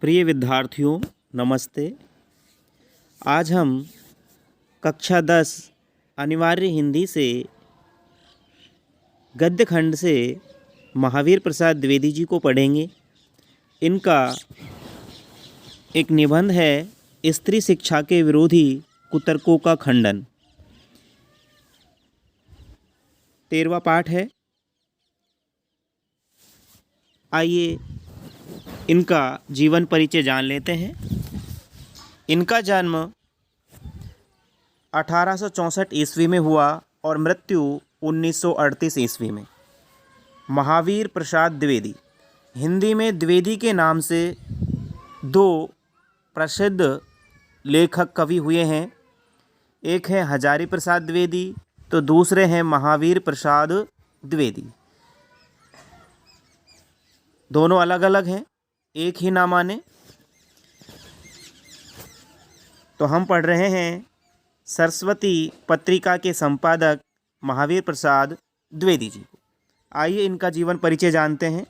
प्रिय विद्यार्थियों, नमस्ते। आज हम कक्षा 10 अनिवार्य हिंदी से गद्य खंड से महावीर प्रसाद द्विवेदी जी को पढ़ेंगे। इनका एक निबंध है स्त्री शिक्षा के विरोधी कुतर्कों का खंडन। 13वां पाठ है। आइए इनका जीवन परिचय जान लेते हैं। इनका जन्म 1864 ईस्वी में हुआ और मृत्यु 1938 ईस्वी में। महावीर प्रसाद द्विवेदी, हिंदी में द्विवेदी के नाम से दो प्रसिद्ध लेखक कवि हुए हैं। एक है हजारी प्रसाद द्विवेदी तो दूसरे हैं महावीर प्रसाद द्विवेदी। दोनों अलग अलग हैं, एक ही ना माने। तो हम पढ़ रहे हैं सरस्वती पत्रिका के संपादक महावीर प्रसाद द्विवेदी जी को। आइए इनका जीवन परिचय जानते हैं।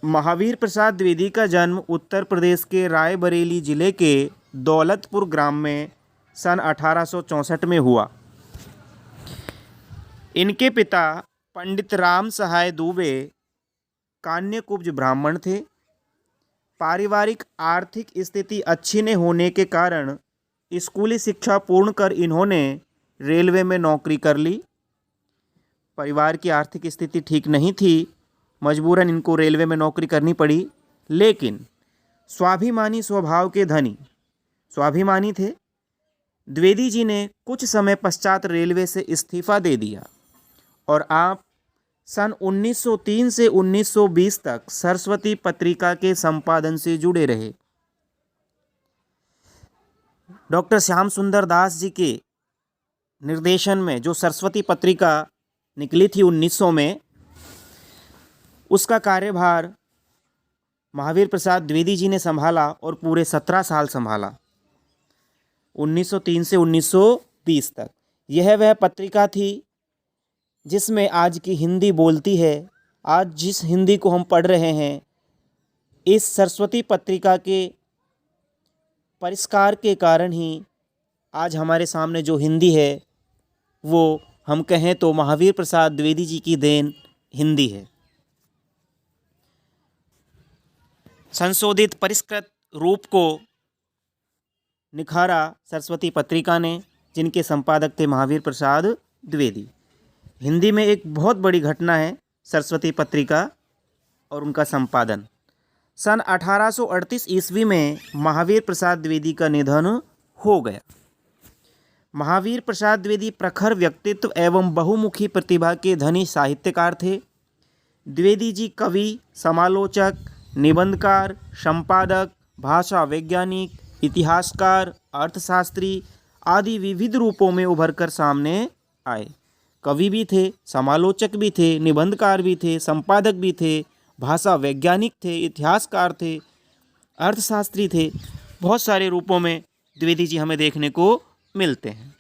महावीर प्रसाद द्विवेदी का जन्म उत्तर प्रदेश के रायबरेली जिले के दौलतपुर ग्राम में सन 1864 में हुआ। इनके पिता पंडित राम सहाय दुबे कान्यकुब्ज ब्राह्मण थे। पारिवारिक आर्थिक स्थिति अच्छी न होने के कारण स्कूली शिक्षा पूर्ण कर इन्होंने रेलवे में नौकरी कर ली। परिवार की आर्थिक स्थिति ठीक नहीं थी, मजबूरन इनको रेलवे में नौकरी करनी पड़ी। लेकिन स्वाभिमानी स्वभाव के धनी स्वाभिमानी थे। द्विवेदी जी ने कुछ समय पश्चात रेलवे से इस्तीफा दे दिया और आप सन 1903 से 1920 तक सरस्वती पत्रिका के संपादन से जुड़े रहे। डॉक्टर श्याम सुंदर दास जी के निर्देशन में जो सरस्वती पत्रिका निकली थी 1900 में, उसका कार्यभार महावीर प्रसाद द्विवेदी जी ने संभाला और पूरे 17 साल संभाला, 1903 से 1920 तक। यह वह पत्रिका थी जिसमें आज की हिंदी बोलती है। आज जिस हिंदी को हम पढ़ रहे हैं, इस सरस्वती पत्रिका के परिष्कार के कारण ही आज हमारे सामने जो हिंदी है वो हम कहें तो महावीर प्रसाद द्विवेदी जी की देन हिंदी है। संशोधित परिष्कृत रूप को निखारा सरस्वती पत्रिका ने, जिनके संपादक थे महावीर प्रसाद द्विवेदी। हिंदी में एक बहुत बड़ी घटना है सरस्वती पत्रिका और उनका संपादन। सन 1838 ईस्वी में महावीर प्रसाद द्विवेदी का निधन हो गया। महावीर प्रसाद द्विवेदी प्रखर व्यक्तित्व एवं बहुमुखी प्रतिभा के धनी साहित्यकार थे। द्विवेदी जी कवि, समालोचक, निबंधकार, संपादक, भाषा वैज्ञानिक, इतिहासकार, अर्थशास्त्री आदि विविध रूपों में उभरकर सामने आए। कवि भी थे, समालोचक भी थे, निबंधकार भी थे, संपादक भी थे, भाषा वैज्ञानिक थे, इतिहासकार थे, अर्थशास्त्री थे। बहुत सारे रूपों में द्विवेदी जी हमें देखने को मिलते हैं।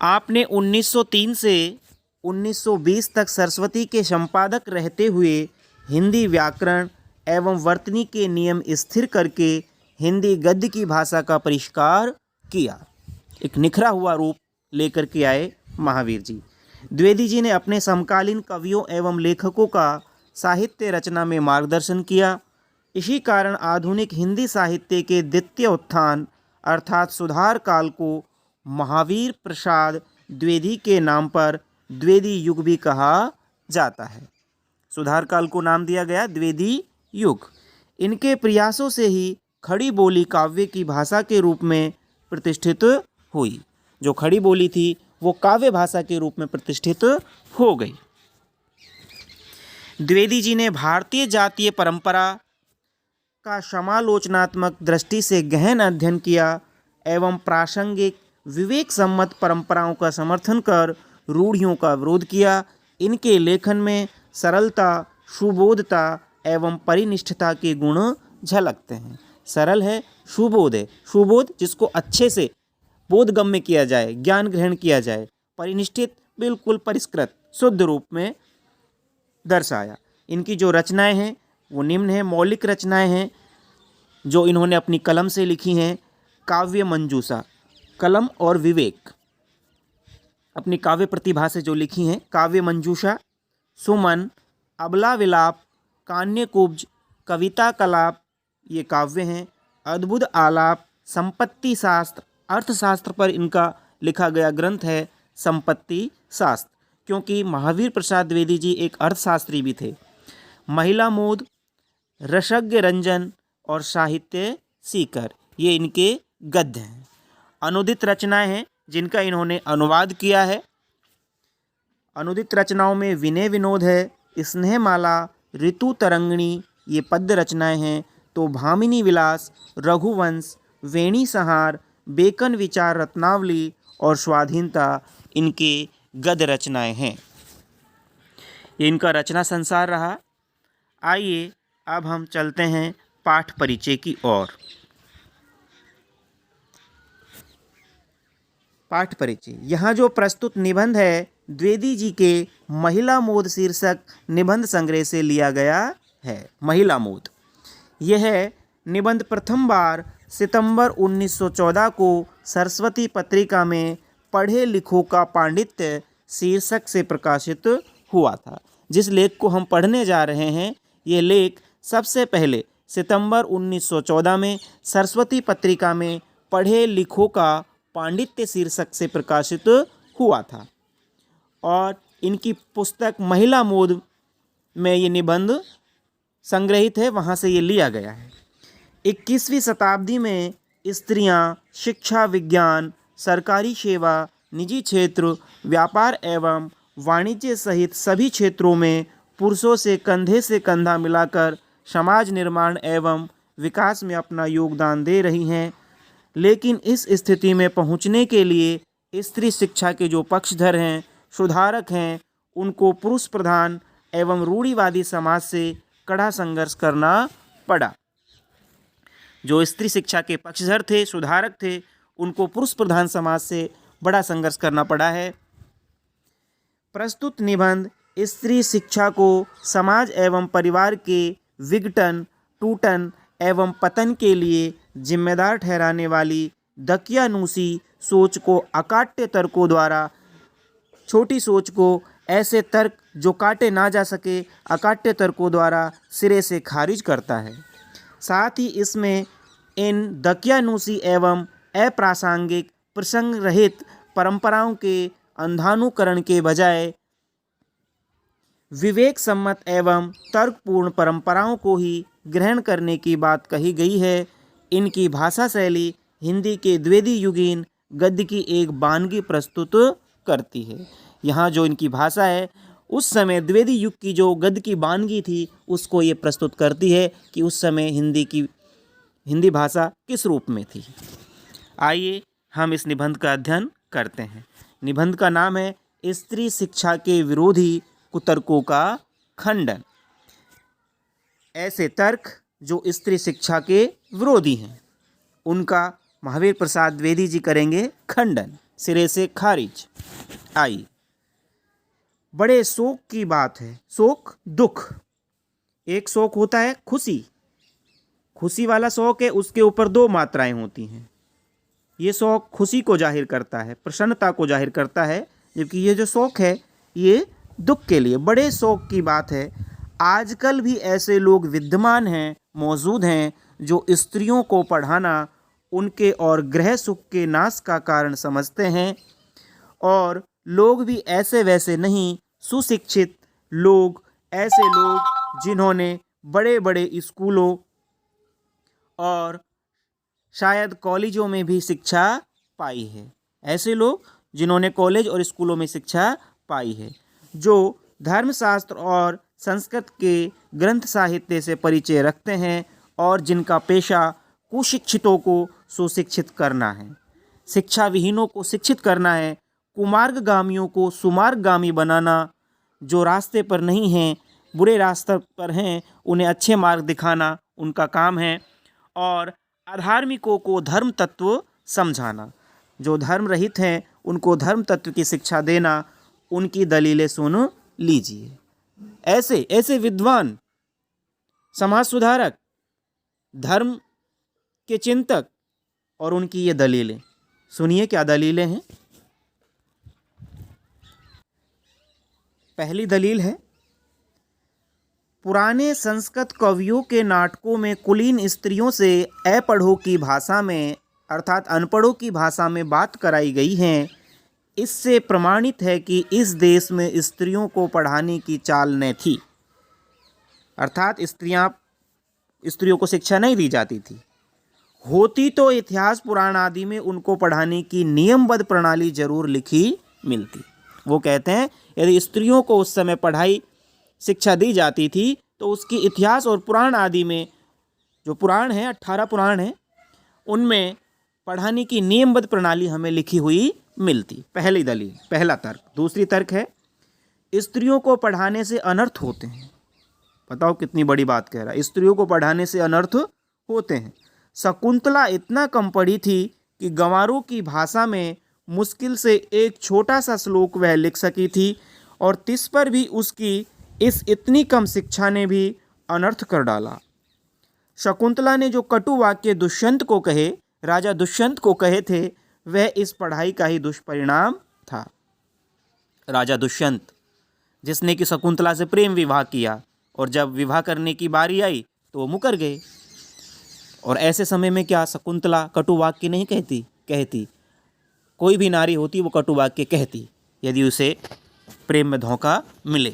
आपने 1903 से 1920 तक सरस्वती के संपादक रहते हुए हिंदी व्याकरण एवं वर्तनी के नियम स्थिर करके हिंदी गद्य की भाषा का परिष्कार किया। एक निखरा हुआ रूप लेकर के आए महावीर जी। द्विवेदी जी ने अपने समकालीन कवियों एवं लेखकों का साहित्य रचना में मार्गदर्शन किया। इसी कारण आधुनिक हिंदी साहित्य के द्वितीय उत्थान अर्थात सुधार काल को महावीर प्रसाद द्विवेदी के नाम पर द्विवेदी युग भी कहा जाता है। सुधार काल को नाम दिया गया द्विवेदी युग। इनके प्रयासों से ही खड़ी बोली काव्य की भाषा के रूप में प्रतिष्ठित हुई। जो खड़ी बोली थी वो काव्य भाषा के रूप में प्रतिष्ठित हो गई। द्विवेदी जी ने भारतीय जातीय परंपरा का समालोचनात्मक दृष्टि से गहन अध्ययन किया एवं प्रासंगिक विवेक सम्मत परंपराओं का समर्थन कर रूढ़ियों का विरोध किया। इनके लेखन में सरलता, सुबोधता एवं परिनिष्ठता के गुण झलकते हैं। सरल है, सुबोध है, सुबोध जिसको अच्छे से बोधगम्य किया जाए, ज्ञान ग्रहण किया जाए। परिनिष्ठित, बिल्कुल परिष्कृत शुद्ध रूप में दर्शाया। इनकी जो रचनाएं हैं वो निम्न है। मौलिक रचनाएं हैं जो इन्होंने अपनी कलम से लिखी हैं। काव्य मंजूषा, कलम और विवेक, अपनी काव्य प्रतिभा से जो लिखी हैं। काव्य मंजूषा, सुमन, अबला विलाप, कान्यकुब्ज, कविता कलाप, ये काव्य हैं। अद्भुत आलाप, संपत्ति शास्त्र, अर्थशास्त्र पर इनका लिखा गया ग्रंथ है संपत्ति शास्त्र, क्योंकि महावीर प्रसाद द्विवेदी जी एक अर्थशास्त्री भी थे। महिला मोद, रसज्ञ रंजन और साहित्य सीकर, ये इनके गद्य हैं। अनुदित रचनाएं हैं जिनका इन्होंने अनुवाद किया है। अनुदित रचनाओं में विनय विनोद है, स्नेहमाला, ऋतु तरंगिणी, ये पद्य रचनाएं हैं। तो भामिनी विलास, रघुवंश, वेणी संहार, बेकन विचार रत्नावली और स्वाधीनता इनके गद्य रचनाएं हैं। ये इनका रचना संसार रहा। आइए अब हम चलते हैं पाठ परिचय की ओर। पाठ परिचय, यहाँ जो प्रस्तुत निबंध है द्विवेदी जी के महिला मोद शीर्षक निबंध संग्रह से लिया गया है। महिला मोद, यह निबंध प्रथम बार सितंबर 1914 को सरस्वती पत्रिका में पढ़े लिखों का पांडित्य शीर्षक से प्रकाशित हुआ था। जिस लेख को हम पढ़ने जा रहे हैं, ये लेख सबसे पहले सितंबर 1914 में सरस्वती पत्रिका में पढ़े लिखों का पांडित्य शीर्षक से प्रकाशित हुआ था और इनकी पुस्तक महिला मोद में ये निबंध संग्रहित है, वहाँ से ये लिया गया है। 21वीं शताब्दी में स्त्रियां शिक्षा, विज्ञान, सरकारी सेवा, निजी क्षेत्र, व्यापार एवं वाणिज्य सहित सभी क्षेत्रों में पुरुषों से कंधा मिलाकर समाज निर्माण एवं विकास में अपना योगदान दे रही हैं। लेकिन इस स्थिति में पहुंचने के लिए स्त्री शिक्षा के जो पक्षधर हैं, सुधारक हैं, उनको पुरुष प्रधान एवं रूढ़िवादी समाज से कड़ा संघर्ष करना पड़ा। जो स्त्री शिक्षा के पक्षधर थे, सुधारक थे, उनको पुरुष प्रधान समाज से बड़ा संघर्ष करना पड़ा है। प्रस्तुत निबंध स्त्री शिक्षा को समाज एवं परिवार के विघटन, टूटन एवं पतन के लिए जिम्मेदार ठहराने वाली दकियानूसी सोच को अकाट्य तर्कों द्वारा, छोटी सोच को ऐसे तर्क जो काटे ना जा सके अकाट्य तर्कों द्वारा सिरे से खारिज करता है। साथ ही इसमें इन दकियानूसी एवं अप्रासंगिक प्रसंग रहित परंपराओं के अंधानुकरण के बजाय विवेक सम्मत एवं तर्कपूर्ण परंपराओं को ही ग्रहण करने की बात कही गई है। इनकी भाषा शैली हिंदी के द्विवेदी युगीन गद्य की एक बानगी प्रस्तुत करती है। यहाँ जो इनकी भाषा है उस समय द्विवेदी युग की जो गद्य की बानगी थी उसको ये प्रस्तुत करती है कि उस समय हिंदी भाषा किस रूप में थी। आइए हम इस निबंध का अध्ययन करते हैं। निबंध का नाम है स्त्री शिक्षा के विरोधी कुतर्कों का खंडन। ऐसे तर्क जो स्त्री शिक्षा के विरोधी हैं उनका महावीर प्रसाद द्विवेदी जी करेंगे खंडन, सिरे से खारिज। आइए, बड़े शोक की बात है। शोक, दुख। एक शोक होता है खुशी, खुशी वाला शोक है, उसके ऊपर दो मात्राएं होती हैं। ये शोक खुशी को जाहिर करता है, प्रसन्नता को जाहिर करता है, जबकि ये जो शोक है ये दुख के लिए। बड़े शोक की बात है, आजकल भी ऐसे लोग विद्यमान हैं, मौजूद हैं, जो स्त्रियों को पढ़ाना उनके और गृह सुख के नाश का कारण समझते हैं। और लोग भी ऐसे वैसे नहीं, सुशिक्षित लोग, ऐसे लोग जिन्होंने बड़े बड़े स्कूलों और शायद कॉलेजों में भी शिक्षा पाई है। ऐसे लोग जिन्होंने कॉलेज और स्कूलों में शिक्षा पाई है, जो धर्मशास्त्र और संस्कृत के ग्रंथ साहित्य से परिचय रखते हैं और जिनका पेशा कुशिक्षितों को सुशिक्षित करना है, शिक्षा विहीनों को शिक्षित करना है, कुमार्गगामियों को सुमार्गगामी बनाना, जो रास्ते पर नहीं हैं, बुरे रास्ते पर हैं, उन्हें अच्छे मार्ग दिखाना उनका काम है। और अधार्मिकों को धर्म तत्व समझाना, जो धर्म रहित हैं उनको धर्म तत्व की शिक्षा देना। उनकी दलीलें सुन लीजिए। ऐसे विद्वान समाज सुधारक, धर्म के चिंतक और उनकी ये दलीलें। सुनिए क्या दलीलें हैं। पहली दलील है, पुराने संस्कृत कवियों के नाटकों में कुलीन स्त्रियों से अपढ़ों की भाषा में अर्थात अनपढ़ों की भाषा में बात कराई गई है। इससे प्रमाणित है कि इस देश में स्त्रियों को पढ़ाने की चाल न थी, अर्थात स्त्रियों को शिक्षा नहीं दी जाती थी। होती तो इतिहास पुराण आदि में उनको पढ़ाने की नियमबद्ध प्रणाली जरूर लिखी मिलती। वो कहते हैं यदि स्त्रियों को उस समय पढ़ाई शिक्षा दी जाती थी तो उसकी इतिहास और पुराण आदि में, जो पुराण हैं 18 पुराण हैं, उनमें पढ़ाने की नियमबद्ध प्रणाली हमें लिखी हुई मिलती। पहली दलील, पहला तर्क। दूसरी तर्क है, स्त्रियों को पढ़ाने से अनर्थ होते हैं। बताओ कितनी बड़ी बात कह रहा है, स्त्रियों को पढ़ाने से अनर्थ होते हैं। शकुंतला इतना कम पढ़ी थी कि गंवारों की भाषा में मुश्किल से एक छोटा सा श्लोक वह लिख सकी थी और तिस पर भी उसकी इस इतनी कम शिक्षा ने भी अनर्थ कर डाला। शकुंतला ने जो कटु वाक्य दुष्यंत को कहे, राजा दुष्यंत को कहे थे, वह इस पढ़ाई का ही दुष्परिणाम था। राजा दुष्यंत जिसने कि शकुंतला से प्रेम विवाह किया और जब विवाह करने की बारी आई तो वो मुकर गए। और ऐसे समय में क्या शकुंतला कटु वाक्य नहीं कहती। कोई भी नारी होती वो कटु वाक्य कहती यदि उसे प्रेम में धोखा मिले।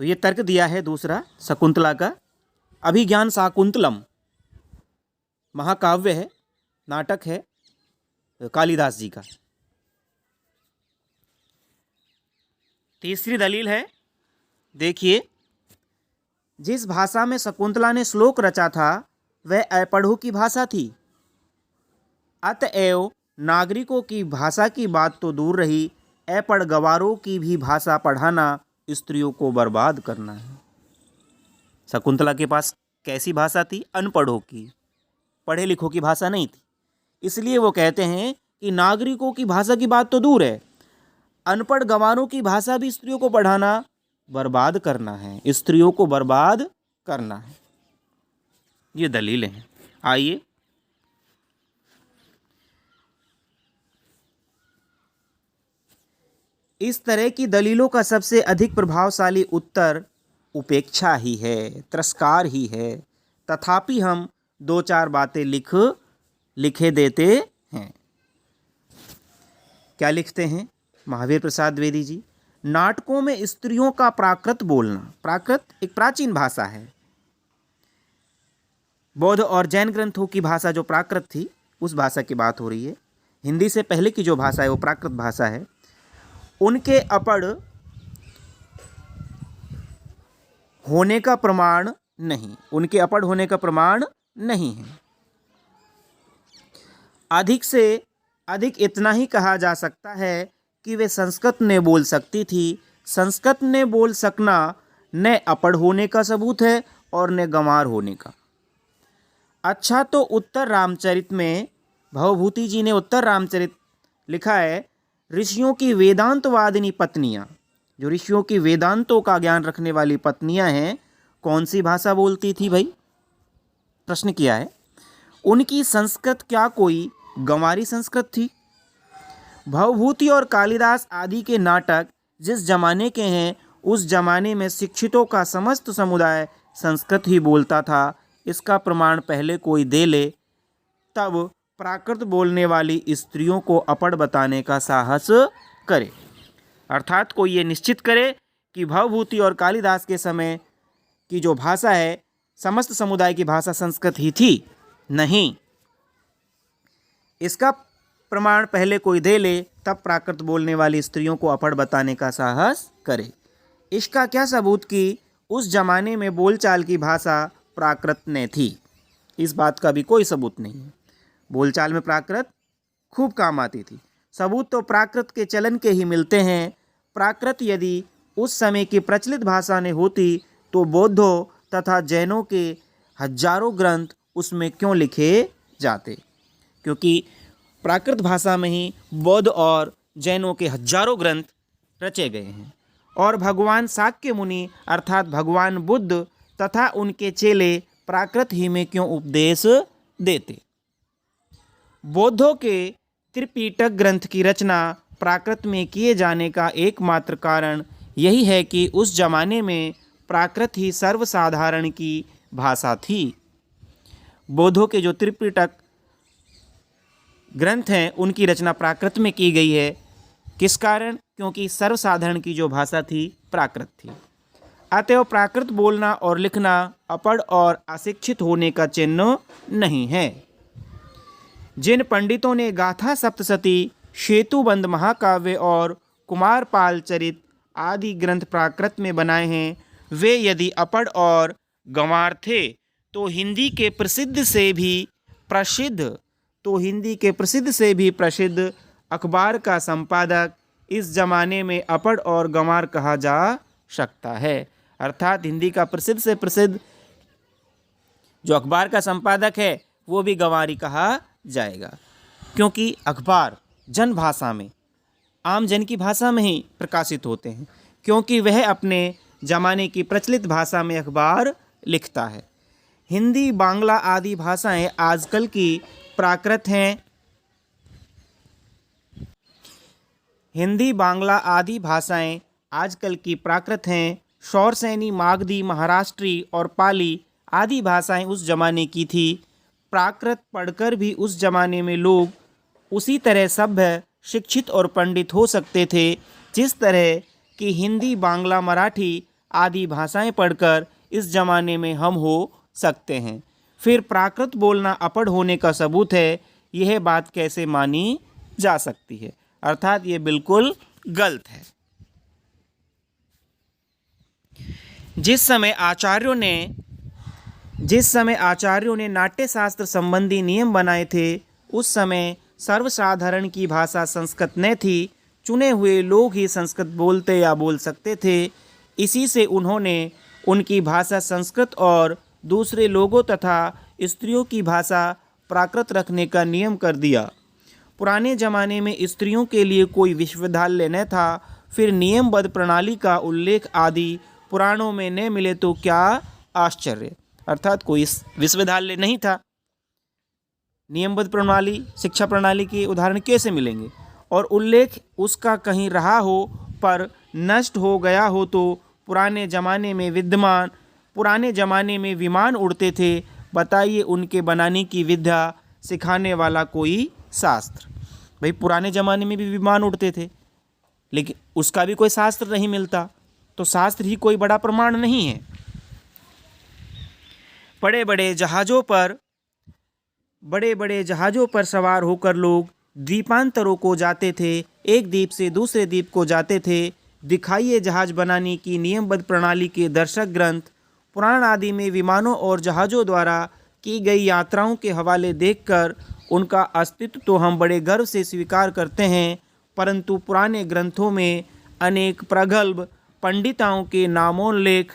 तो ये तर्क दिया है दूसरा शकुंतला का। अभिज्ञान शाकुंतलम महाकाव्य है, नाटक है कालिदास जी का। तीसरी दलील है, देखिए, जिस भाषा में शकुंतला ने श्लोक रचा था वह अपढ़ों की भाषा थी। अतएव नागरिकों की भाषा की बात तो दूर रही, अपढ़ गवारों की भी भाषा पढ़ाना स्त्रियों को बर्बाद करना है। शकुंतला के पास कैसी भाषा थी? अनपढ़ों की, पढ़े लिखों की भाषा नहीं थी। इसलिए वो कहते हैं कि नागरिकों की भाषा की बात तो दूर है, अनपढ़ गंवारों की भाषा भी स्त्रियों को पढ़ाना बर्बाद करना है, स्त्रियों को बर्बाद करना है। ये दलीलें हैं। आइए इस तरह की दलीलों का सबसे अधिक प्रभावशाली उत्तर उपेक्षा ही है, तिरस्कार ही है। तथापि हम 2-4 बातें लिखे देते हैं। क्या लिखते हैं महावीर प्रसाद द्विवेदी जी? नाटकों में स्त्रियों का प्राकृत बोलना, प्राकृत एक प्राचीन भाषा है। बौद्ध और जैन ग्रंथों की भाषा जो प्राकृत थी उस भाषा की बात हो रही है। हिंदी से पहले की जो भाषा है वो प्राकृत भाषा है। उनके अपढ़ होने का प्रमाण नहीं, उनके अपढ़ होने का प्रमाण नहीं है। अधिक से अधिक इतना ही कहा जा सकता है कि वे संस्कृत ने बोल सकती थी। संस्कृत ने बोल सकना न अपढ़ होने का सबूत है और न गंवार होने का। अच्छा, तो उत्तर रामचरित में भवभूति जी ने उत्तर रामचरित लिखा है, ऋषियों की वेदांतवादिनी पत्नियां, जो ऋषियों की वेदांतों का ज्ञान रखने वाली पत्नियां हैं, कौन सी भाषा बोलती थी भाई? प्रश्न किया है। उनकी संस्कृत क्या कोई गंवारी संस्कृत थी? भवभूति और कालिदास आदि के नाटक जिस जमाने के हैं उस जमाने में शिक्षितों का समस्त समुदाय संस्कृत ही बोलता था। इसका प्रमाण पहले कोई दे ले, तब प्राकृत बोलने वाली स्त्रियों को अपढ़ बताने का साहस करे। अर्थात कोई ये निश्चित करे कि भवभूति और कालिदास के समय की जो भाषा है समस्त समुदाय की भाषा संस्कृत ही थी, नहीं। इसका प्रमाण पहले कोई दे ले, तब प्राकृत बोलने वाली स्त्रियों को अपढ़ बताने का साहस करे। इसका क्या सबूत कि उस जमाने में बोलचाल की भाषा प्राकृत ने थी? इस बात का भी कोई सबूत नहीं है। बोलचाल में प्राकृत खूब काम आती थी। सबूत तो प्राकृत के चलन के ही मिलते हैं। प्राकृत यदि उस समय की प्रचलित भाषा ने होती तो बौद्धों तथा जैनों के हजारों ग्रंथ उसमें क्यों लिखे जाते? क्योंकि प्राकृत भाषा में ही बौद्ध और जैनों के हजारों ग्रंथ रचे गए हैं। और भगवान शाक्य मुनि अर्थात भगवान बुद्ध तथा उनके चेले प्राकृत ही में क्यों उपदेश देते। बौद्धों के त्रिपिटक ग्रंथ की रचना प्राकृत में किए जाने का एकमात्र कारण यही है कि उस जमाने में प्राकृत ही सर्वसाधारण की भाषा थी। बौद्धों के जो त्रिपिटक ग्रंथ हैं उनकी रचना प्राकृत में की गई है। किस कारण? क्योंकि सर्वसाधारण की जो भाषा थी प्राकृत थी। अतएव प्राकृत बोलना और लिखना अपढ़ और अशिक्षित होने का चिन्ह नहीं है। जिन पंडितों ने गाथा सप्तशती, सेतुबंध महाकाव्य और कुमारपाल चरित आदि ग्रंथ प्राकृत में बनाए हैं, वे यदि अपढ़ और गंवार थे तो हिंदी के प्रसिद्ध से भी प्रसिद्ध अखबार का संपादक इस जमाने में अपढ़ और गंवार कहा जा सकता है। अर्थात हिंदी का प्रसिद्ध से प्रसिद्ध जो अखबार का संपादक है वो भी गंवारी कहा जाएगा, क्योंकि अखबार जन भाषा में, आम जन की भाषा में ही प्रकाशित होते हैं, क्योंकि वह अपने ज़माने की प्रचलित भाषा में अखबार लिखता है। हिंदी, बांग्ला आदि भाषाएं आजकल की प्राकृत हैं। हिंदी, बांग्ला आदि भाषाएं आजकल की प्राकृत हैं। शौरसैनी, मागधी, महाराष्ट्री और पाली आदि भाषाएं उस जमाने की थी। प्राकृत पढ़कर भी उस जमाने में लोग उसी तरह सभ्य, शिक्षित और पंडित हो सकते थे जिस तरह कि हिंदी, बांग्ला, मराठी आदि भाषाएं पढ़कर इस जमाने में हम हो सकते हैं। फिर प्राकृत बोलना अपढ़ होने का सबूत है, यह बात कैसे मानी जा सकती है? अर्थात ये बिल्कुल गलत है। जिस समय आचार्यों ने नाट्य शास्त्र संबंधी नियम बनाए थे, उस समय सर्वसाधारण की भाषा संस्कृत न थी। चुने हुए लोग ही संस्कृत बोलते या बोल सकते थे। इसी से उन्होंने उनकी भाषा संस्कृत और दूसरे लोगों तथा स्त्रियों की भाषा प्राकृत रखने का नियम कर दिया। पुराने ज़माने में स्त्रियों के लिए कोई विश्वविद्यालय न था। फिर नियमबद्ध प्रणाली का उल्लेख आदि पुराणों में न मिले तो क्या आश्चर्य। अर्थात कोई विश्वविद्यालय नहीं था। नियमबद्ध प्रणाली, शिक्षा प्रणाली के उदाहरण कैसे मिलेंगे? और उल्लेख उसका कहीं रहा हो पर नष्ट हो गया हो तो पुराने ज़माने में विमान उड़ते थे। बताइए, उनके बनाने की विद्या सिखाने वाला कोई शास्त्र? भाई, पुराने ज़माने में भी विमान उड़ते थे, लेकिन उसका भी कोई शास्त्र नहीं मिलता, तो शास्त्र ही कोई बड़ा प्रमाण नहीं है। बड़े बड़े जहाज़ों पर सवार होकर लोग द्वीपांतरों को जाते थे, एक द्वीप से दूसरे द्वीप को जाते थे। दिखाइए जहाज़ बनाने की नियमबद्ध प्रणाली के दर्शक ग्रंथ। पुराण आदि में विमानों और जहाज़ों द्वारा की गई यात्राओं के हवाले देखकर उनका अस्तित्व तो हम बड़े गर्व से स्वीकार करते हैं, परंतु पुराने ग्रंथों में अनेक प्रगल्भ पंडिताओं के नामोल्लेख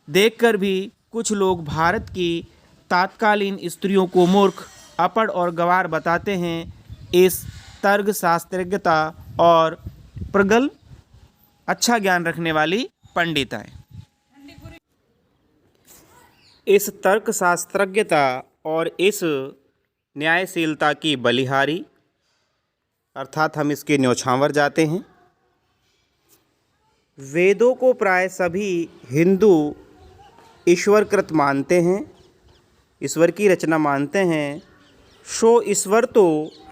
देखकर भी कुछ लोग भारत की तत्कालीन स्त्रियों को मूर्ख, अपढ़ और गंवार बताते हैं। इस तर्क शास्त्रज्ञता और प्रगल्भ अच्छा ज्ञान रखने वाली पंडिताएं इस तर्कशास्त्रज्ञता और इस न्यायशीलता की बलिहारी, अर्थात हम इसके न्यौछावर जाते हैं। वेदों को प्राय सभी हिंदू ईश्वरकृत मानते हैं, ईश्वर की रचना मानते हैं।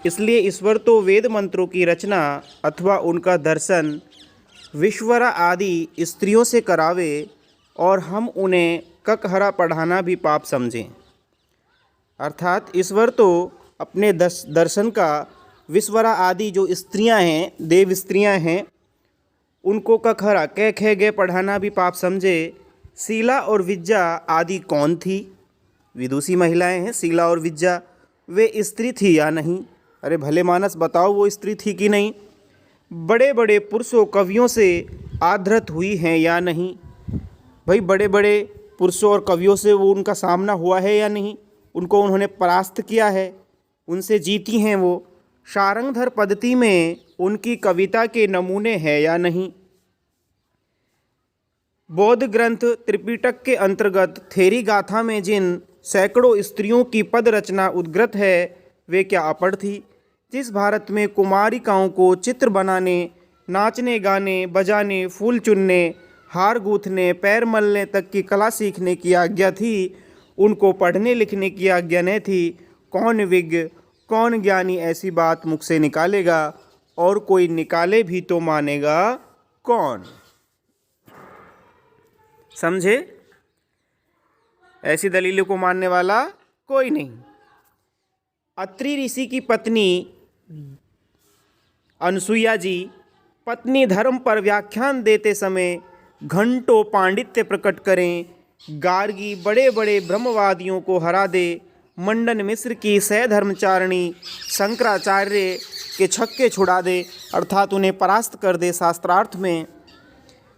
इसलिए ईश्वर तो वेद मंत्रों की रचना अथवा उनका दर्शन विश्वरा आदि स्त्रियों से करावे और हम उन्हें ककहरा पढ़ाना भी पाप समझें। अर्थात ईश्वर तो अपने दर्शन का विश्वरा आदि जो स्त्रियां हैं, देव स्त्रियां हैं, उनको ककहरा कै खे गे पढ़ाना भी पाप समझे। शीला और विज्जा आदि कौन थी? विदुषी महिलाएं हैं शीला और विज्जा, वे स्त्री थी या नहीं? अरे भले मानस, बताओ वो स्त्री थी कि नहीं? बड़े बड़े पुरुषों कवियों से आधृत हुई हैं या नहीं? भाई, बड़े बड़े पुरुषों और कवियों से वो उनका सामना हुआ है या नहीं? उनको उन्होंने परास्त किया है, उनसे जीती हैं वो। शारंगधर पद्धति में उनकी कविता के नमूने हैं या नहीं? बौद्ध ग्रंथ त्रिपिटक के अंतर्गत थेरी गाथा में जिन सैकड़ों स्त्रियों की पद रचना उद्गृत है वे क्या अपढ़ थी। जिस भारत में कुमारिकाओं को चित्र बनाने, नाचने, गाने बजाने, फूल चुनने, हार गूंथने, पैर मलने तक की कला सीखने की आज्ञा थी, उनको पढ़ने लिखने की आज्ञा न थी। कौन विज्ञ, कौन ज्ञानी ऐसी बात मुख से निकालेगा, और कोई निकाले भी तो मानेगा कौन। समझे? ऐसी दलीलों को मानने वाला कोई नहीं। अत्रि ऋषि की पत्नी अनसुईया जी पत्नी धर्म पर व्याख्यान देते समय घंटों पांडित्य प्रकट करें, गार्गी बड़े बड़े ब्रह्मवादियों को हरा दे, मंडन मिश्र की सह-धर्मचारिणी शंकराचार्य के छक्के छुड़ा दे, अर्थात उन्हें परास्त कर दे। शास्त्रार्थ में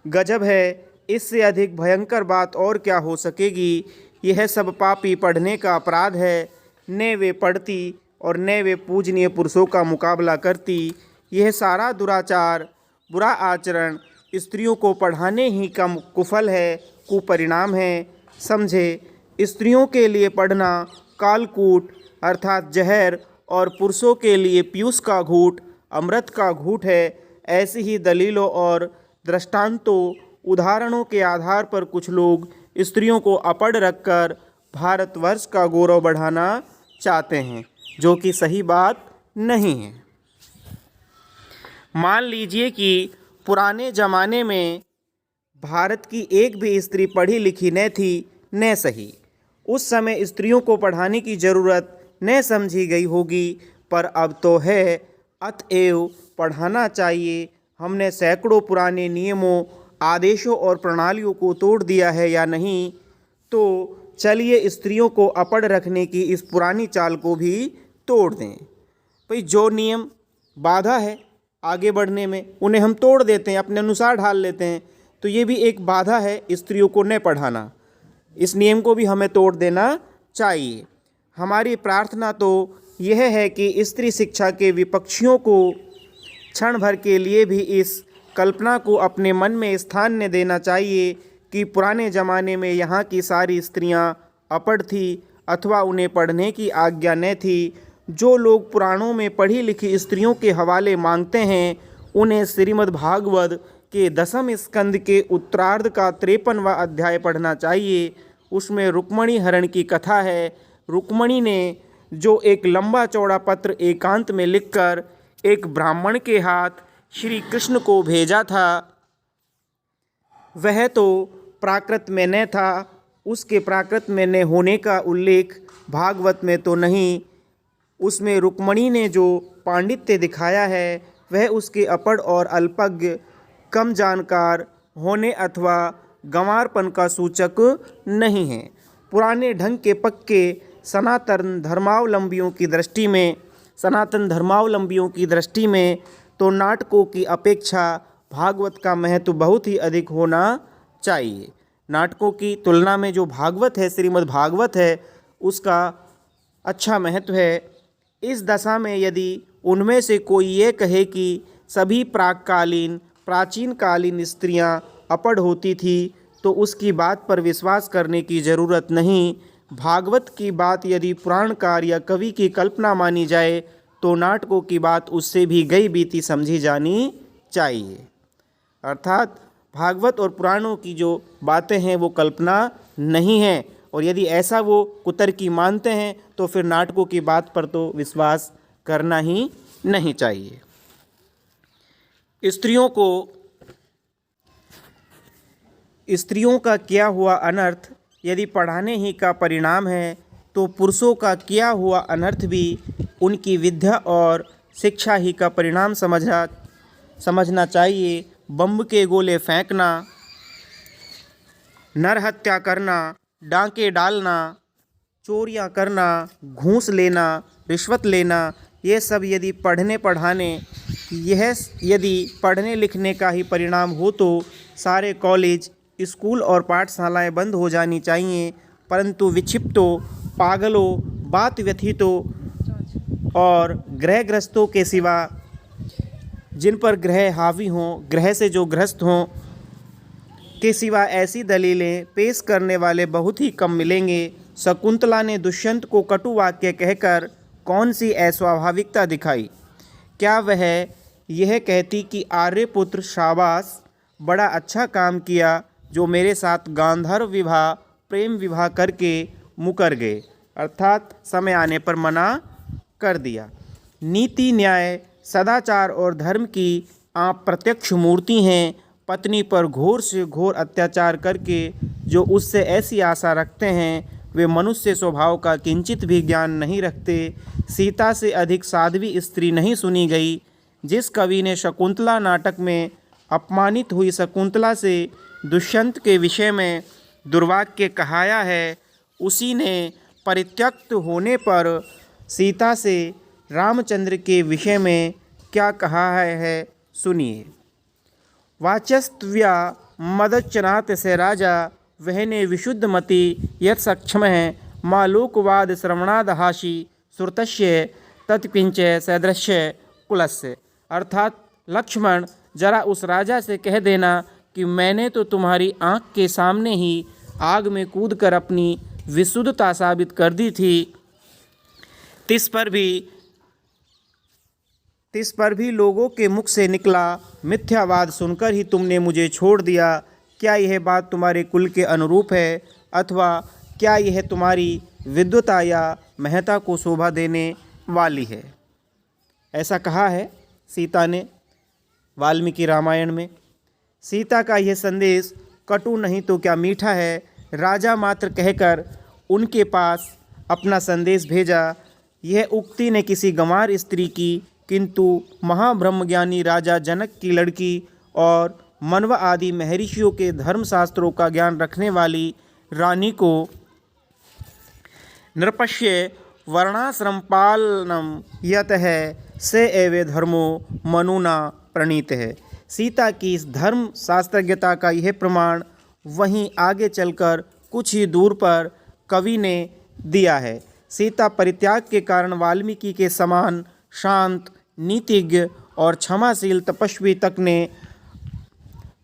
गजब है, इससे अधिक भयंकर बात और क्या हो सकेगी। यह सब पापी पढ़ने का अपराध है। न वे पढ़ती और न वे पूजनीय पुरुषों का मुकाबला करती। यह सारा दुराचार, बुरा आचरण स्त्रियों को पढ़ाने ही का कुफल है, कुपरिणाम है। समझे? स्त्रियों के लिए पढ़ना कालकूट अर्थात जहर, और पुरुषों के लिए पीयूष का घूंट, अमृत का घूंट है। ऐसी ही दलीलों और दृष्टांतों, उदाहरणों के आधार पर कुछ लोग स्त्रियों को अपढ़ रखकर भारतवर्ष का गौरव बढ़ाना चाहते हैं, जो कि सही बात नहीं है। मान लीजिए कि पुराने ज़माने में भारत की एक भी स्त्री पढ़ी लिखी न थी, न सही। उस समय स्त्रियों को पढ़ाने की ज़रूरत न समझी गई होगी, पर अब तो है। अतएव पढ़ाना चाहिए। हमने सैकड़ों पुराने नियमों, आदेशों और प्रणालियों को तोड़ दिया है या नहीं? तो चलिए स्त्रियों को अपढ़ रखने की इस पुरानी चाल को भी तोड़ दें। भाई, जो नियम बाधा है आगे बढ़ने में, उन्हें हम तोड़ देते हैं, अपने अनुसार ढाल लेते हैं। तो ये भी एक बाधा है स्त्रियों को न पढ़ाना। इस नियम को भी हमें तोड़ देना चाहिए। हमारी प्रार्थना तो यह है कि स्त्री शिक्षा के विपक्षियों को क्षण भर के लिए भी इस कल्पना को अपने मन में स्थान न देना चाहिए कि पुराने ज़माने में यहाँ की सारी स्त्रियाँ अपढ़ थी अथवा उन्हें पढ़ने की आज्ञा न थी। जो लोग पुराणों में पढ़ी लिखी स्त्रियों के हवाले मांगते हैं, उन्हें श्रीमद् भागवत के 10वें स्कंद के उत्तरार्ध का 53वां अध्याय पढ़ना चाहिए। उसमें रुक्मणी हरण की कथा है। रुक्मणी ने जो एक लंबा चौड़ा पत्र एकांत में लिखकर एक ब्राह्मण के हाथ श्री कृष्ण को भेजा था, वह तो प्राकृत में न था। उसके प्राकृत में न होने का उल्लेख भागवत में तो नहीं। उसमें रुक्मणी ने जो पांडित्य दिखाया है वह उसके अपढ़ और अल्पज्ञ, कम जानकार होने अथवा गंवारपन का सूचक नहीं है। पुराने ढंग के पक्के सनातन धर्मावलंबियों की दृष्टि में तो नाटकों की अपेक्षा भागवत का महत्व बहुत ही अधिक होना चाहिए। नाटकों की तुलना में जो भागवत है, श्रीमद् भागवत है, उसका अच्छा महत्व है। इस दशा में यदि उनमें से कोई ये कहे कि सभी प्राचीन कालीन स्त्रियां अपढ़ होती थी, तो उसकी बात पर विश्वास करने की ज़रूरत नहीं। भागवत की बात यदि पुराणकार या कवि की कल्पना मानी जाए तो नाटकों की बात उससे भी गई बीती समझी जानी चाहिए। अर्थात भागवत और पुराणों की जो बातें हैं वो कल्पना नहीं है, और यदि ऐसा वो कुतर्की मानते हैं तो फिर नाटकों की बात पर तो विश्वास करना ही नहीं चाहिए। स्त्रियों का किया हुआ अनर्थ यदि पढ़ाने ही का परिणाम है, तो पुरुषों का किया हुआ अनर्थ भी उनकी विद्या और शिक्षा ही का परिणाम समझना चाहिए। बम के गोले फेंकना, नरहत्या करना, डांके डालना, चोरियां करना, घूस लेना, रिश्वत लेना, ये सब यदि पढ़ने लिखने का ही परिणाम हो तो सारे कॉलेज, स्कूल और पाठशालाएं बंद हो जानी चाहिए। परंतु विक्षिप्तों, पागलों, बात व्यथितों और ग्रहग्रस्तों के सिवा, जिन पर ग्रह हावी हों, ग्रह से जो ग्रस्त हों, के सिवा ऐसी दलीलें पेश करने वाले बहुत ही कम मिलेंगे। शकुंतला ने दुष्यंत को कटु वाक्य कहकर कौन सी अस्वाभाविकता दिखाई? क्या वह यह कहती कि आर्यपुत्र शाबाश, बड़ा अच्छा काम किया जो मेरे साथ गांधर्व विवाह प्रेम विवाह करके मुकर गए, अर्थात समय आने पर मना कर दिया। नीति न्याय सदाचार और धर्म की आप प्रत्यक्ष मूर्ति हैं। पत्नी पर घोर से घोर अत्याचार करके जो उससे ऐसी आशा रखते हैं वे मनुष्य स्वभाव का किंचित भी ज्ञान नहीं रखते। सीता से अधिक साध्वी स्त्री नहीं सुनी गई। जिस कवि ने शकुंतला नाटक में अपमानित हुई शकुंतला से दुष्यंत के विषय में दुर्वाक्य कहाया है, उसी ने परित्यक्त होने पर सीता से रामचंद्र के विषय में क्या कहा है सुनिए। वाचस्त्व्या मदच्चनात् स राजा वहने विशुद्धमति यत् सक्षम है मालोकवाद श्रवणादहासी श्रुतस्य तत्किंच सदृश्य कुलस्य। अर्थात लक्ष्मण, जरा उस राजा से कह देना कि मैंने तो तुम्हारी आँख के सामने ही आग में कूदकर अपनी विशुद्धता साबित कर दी थी। तिस पर भी लोगों के मुख से निकला मिथ्यावाद सुनकर ही तुमने मुझे छोड़ दिया। क्या यह बात तुम्हारे कुल के अनुरूप है, अथवा क्या यह तुम्हारी विद्वता या महत्ता को शोभा देने वाली है? ऐसा कहा है सीता ने वाल्मीकि रामायण में। सीता का यह संदेश कटु नहीं तो क्या मीठा है। राजा मात्र कहकर उनके पास अपना संदेश भेजा। यह उक्ति ने किसी गंवार स्त्री की, किंतु महाब्रह्मज्ञानी राजा जनक की लड़की और मनव आदि महर्षियों के धर्मशास्त्रों का ज्ञान रखने वाली रानी को नृपश्य वर्णाश्रम पालनम यत है से एवे धर्मो मनुना प्रणीत है। सीता की इस धर्म शास्त्रज्ञता का यह प्रमाण वहीं आगे चलकर कुछ ही दूर पर कवि ने दिया है। सीता परित्याग के कारण वाल्मीकि के समान शांत, नीतिज्ञ और क्षमाशील तपस्वी तक ने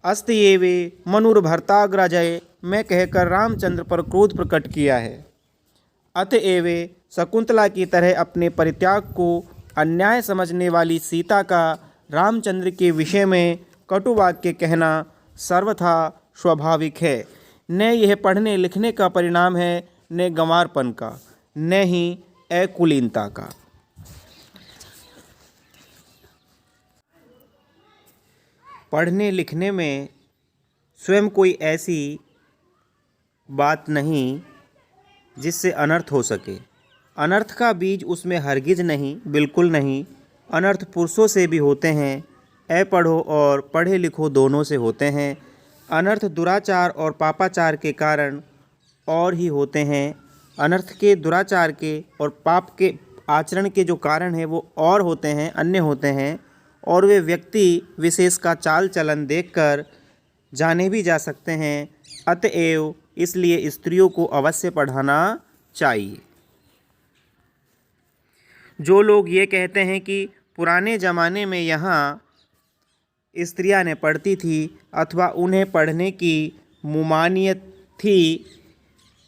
अस्त्येवे मनुर्भर्ताग्रजय में कहकर रामचंद्र पर क्रोध प्रकट किया है। अतएव शकुंतला की तरह अपने परित्याग को अन्याय समझने वाली सीता का रामचंद्र के विषय में कटु वाक्य कहना सर्वथा स्वाभाविक है। न यह पढ़ने लिखने का परिणाम है, न गंवारपन का, न ही अकुलीनता का। पढ़ने लिखने में स्वयं कोई ऐसी बात नहीं जिससे अनर्थ हो सके। अनर्थ का बीज उसमें हरगिज नहीं, बिल्कुल नहीं। अनर्थ पुरुषों से भी होते हैं, अपढ़ो और पढ़े लिखो दोनों से होते हैं। अनर्थ दुराचार और पापाचार के कारण और ही होते हैं। अनर्थ के, दुराचार के और पाप के आचरण के जो कारण हैं वो और होते हैं, अन्य होते हैं, और वे व्यक्ति विशेष का चाल चलन देखकर जाने भी जा सकते हैं। अतएव इसलिए स्त्रियों को अवश्य पढ़ाना चाहिए। जो लोग ये कहते हैं कि पुराने ज़माने में यहाँ स्त्रियां ने पढ़ती थी अथवा उन्हें पढ़ने की मुमानियत थी,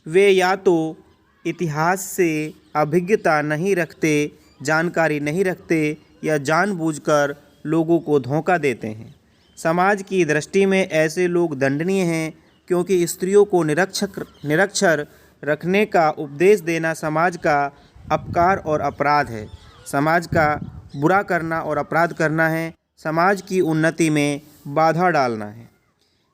वे या तो इतिहास से अभिज्ञता नहीं रखते, जानकारी नहीं रखते, या जानबूझकर लोगों को धोखा देते हैं। समाज की दृष्टि में ऐसे लोग दंडनीय हैं, क्योंकि स्त्रियों को निरक्षर रखने का उपदेश देना समाज का अपकार और अपराध है। समाज का बुरा करना और अपराध करना है, समाज की उन्नति में बाधा डालना है।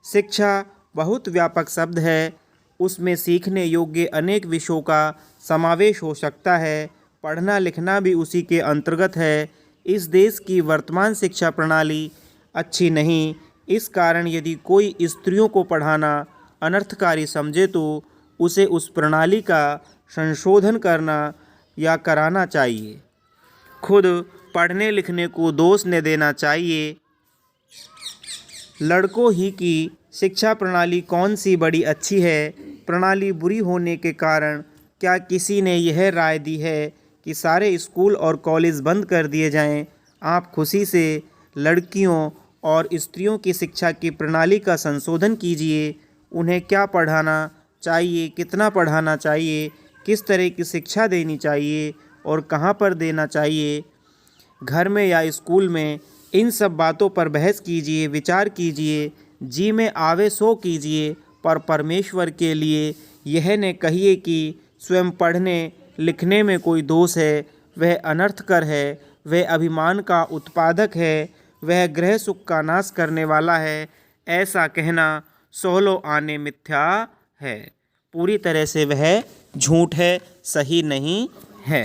शिक्षा बहुत व्यापक शब्द है, उसमें सीखने योग्य अनेक विषयों का समावेश हो सकता है। पढ़ना लिखना भी उसी के अंतर्गत है। इस देश की वर्तमान शिक्षा प्रणाली अच्छी नहीं। इस कारण यदि कोई स्त्रियों को पढ़ाना अनर्थकारी समझे तो उसे उस प्रणाली का संशोधन करना या कराना चाहिए। खुद पढ़ने लिखने को दोष न देना चाहिए। लड़कों ही की शिक्षा प्रणाली कौन सी बड़ी अच्छी है। प्रणाली बुरी होने के कारण क्या किसी ने यह राय दी है कि सारे स्कूल और कॉलेज बंद कर दिए जाएं? आप खुशी से लड़कियों और स्त्रियों की शिक्षा की प्रणाली का संशोधन कीजिए। उन्हें क्या पढ़ाना चाहिए, कितना पढ़ाना चाहिए, किस तरह की शिक्षा देनी चाहिए और कहाँ पर देना चाहिए, घर में या स्कूल में, इन सब बातों पर बहस कीजिए, विचार कीजिए। जी में आवे सो कीजिए, पर परमेश्वर के लिए यह न कहिए कि स्वयं पढ़ने लिखने में कोई दोष है, वह अनर्थकर है, वह अभिमान का उत्पादक है, वह गृह सुख का नाश करने वाला है। ऐसा कहना सोहलो आने मिथ्या है। पूरी तरह से वह झूठ है, सही नहीं है।